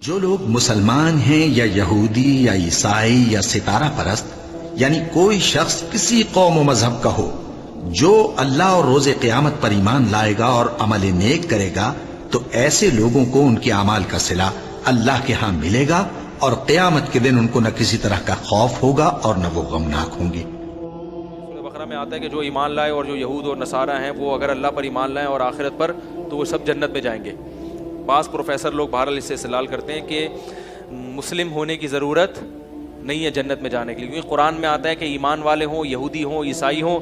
جو لوگ مسلمان ہیں یا یہودی یا عیسائی یا ستارہ پرست، یعنی کوئی شخص کسی قوم و مذہب کا ہو، جو اللہ اور روز قیامت پر ایمان لائے گا اور عمل نیک کرے گا، تو ایسے لوگوں کو ان کے اعمال کا صلہ اللہ کے ہاں ملے گا، اور قیامت کے دن ان کو نہ کسی طرح کا خوف ہوگا اور نہ وہ غمناک ہوں گے۔ سورہ بقرہ میں آتا ہے کہ جو ایمان لائے اور جو یہود اور نصارہ ہیں وہ اگر اللہ پر ایمان لائیں اور آخرت پر، تو وہ سب جنت میں جائیں گے۔ بعض پروفیسر لوگ بہرحال اس سے استدلال کرتے ہیں کہ مسلم ہونے کی ضرورت نہیں ہے جنت میں جانے کے لیے، کیونکہ قرآن میں آتا ہے کہ ایمان والے ہوں، یہودی ہوں، عیسائی ہوں،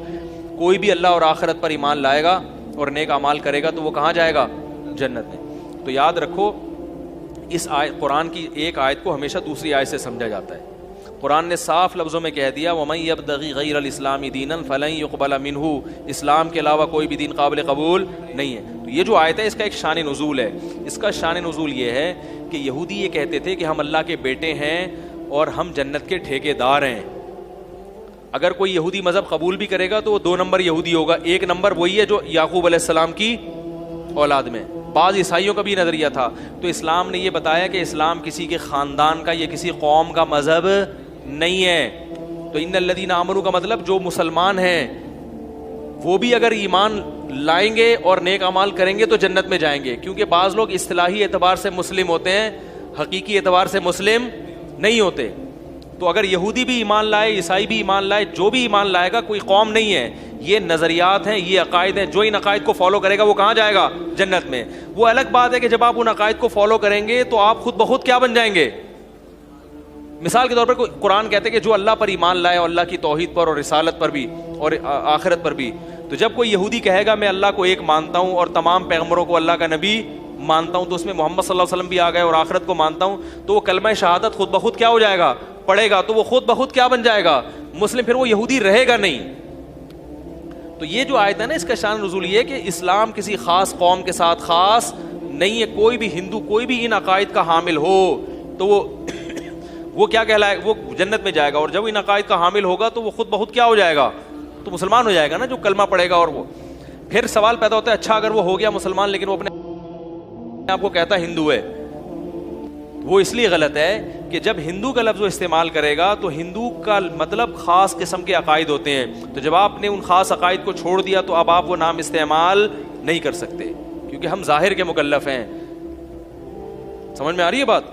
کوئی بھی اللہ اور آخرت پر ایمان لائے گا اور نیک اعمال کرے گا تو وہ کہاں جائے گا؟ جنت میں۔ تو یاد رکھو، اس آیت قرآن کی ایک آیت کو ہمیشہ دوسری آیت سے سمجھا جاتا ہے۔ قرآن نے صاف لفظوں میں کہہ دیا وَمَن يَبْتَغِ غَيْرَ الْإِسْلَامِ دِينًا فَلَن يُقْبَلَ مِنْهُ، اسلام کے علاوہ کوئی بھی دین قابل قبول نہیں ہے۔ تو یہ جو آیت ہے اس کا ایک شان نزول ہے۔ اس کا شان نزول یہ ہے کہ یہودی یہ کہتے تھے کہ ہم اللہ کے بیٹے ہیں اور ہم جنت کے ٹھیکے دار ہیں۔ اگر کوئی یہودی مذہب قبول بھی کرے گا تو وہ 2 نمبر یہودی ہوگا، 1 نمبر وہی ہے جو یعقوب علیہ السلام کی اولاد میں۔ بعض عیسائیوں کا بھی نظریہ تھا۔ تو اسلام نے یہ بتایا کہ اسلام کسی کے خاندان کا یا کسی قوم کا مذہب نہیں ہے۔ تو ان الذین آمنوا کا مطلب جو مسلمان ہیں وہ بھی اگر ایمان لائیں گے اور نیک اعمال کریں گے تو جنت میں جائیں گے، کیونکہ بعض لوگ اصطلاحی اعتبار سے مسلم ہوتے ہیں، حقیقی اعتبار سے مسلم نہیں ہوتے۔ تو اگر یہودی بھی ایمان لائے، عیسائی بھی ایمان لائے، جو بھی ایمان لائے گا، کوئی قوم نہیں ہے، یہ نظریات ہیں، یہ عقائد ہیں، جو ان عقائد کو فالو کرے گا وہ کہاں جائے گا؟ جنت میں۔ وہ الگ بات ہے کہ جب آپ ان عقائد کو فالو کریں گے تو آپ خود بخود کیا بن جائیں گے؟ مثال کے طور پر قرآن کہتے ہیں کہ جو اللہ پر ایمان لائے اور اللہ کی توحید پر اور رسالت پر بھی اور آخرت پر بھی، تو جب کوئی یہودی کہے گا میں اللہ کو ایک مانتا ہوں اور تمام پیغمبروں کو اللہ کا نبی مانتا ہوں، تو اس میں محمد صلی اللہ علیہ وسلم بھی آ گئے اور آخرت کو مانتا ہوں، تو وہ کلمہ شہادت خود بخود کیا ہو جائے گا؟ پڑھے گا، تو وہ خود بخود کیا بن جائے گا؟ مسلم۔ پھر وہ یہودی رہے گا نہیں۔ تو یہ جو آیت ہے نا، اس کا شان نزول یہ ہے کہ اسلام کسی خاص قوم کے ساتھ خاص نہیں ہے۔ کوئی بھی ہندو، کوئی بھی ان عقائد کا حامل ہو تو وہ کیا کہلائے گا؟ وہ جنت میں جائے گا، اور جب ان عقائد کا حامل ہوگا تو وہ خود بخود کیا ہو جائے گا؟ تو مسلمان ہو جائے گا نا، جو کلمہ پڑھے گا۔ اور وہ پھر سوال پیدا ہوتا ہے، اچھا اگر وہ ہو گیا مسلمان لیکن وہ اپنے آپ کو کہتا ہندو ہے، وہ اس لیے غلط ہے کہ جب ہندو کا لفظ وہ استعمال کرے گا تو ہندو کا مطلب خاص قسم کے عقائد ہوتے ہیں، تو جب آپ نے ان خاص عقائد کو چھوڑ دیا تو اب آپ وہ نام استعمال نہیں کر سکتے، کیونکہ ہم ظاہر کے مکلف ہیں۔ سمجھ میں آ رہی ہے بات؟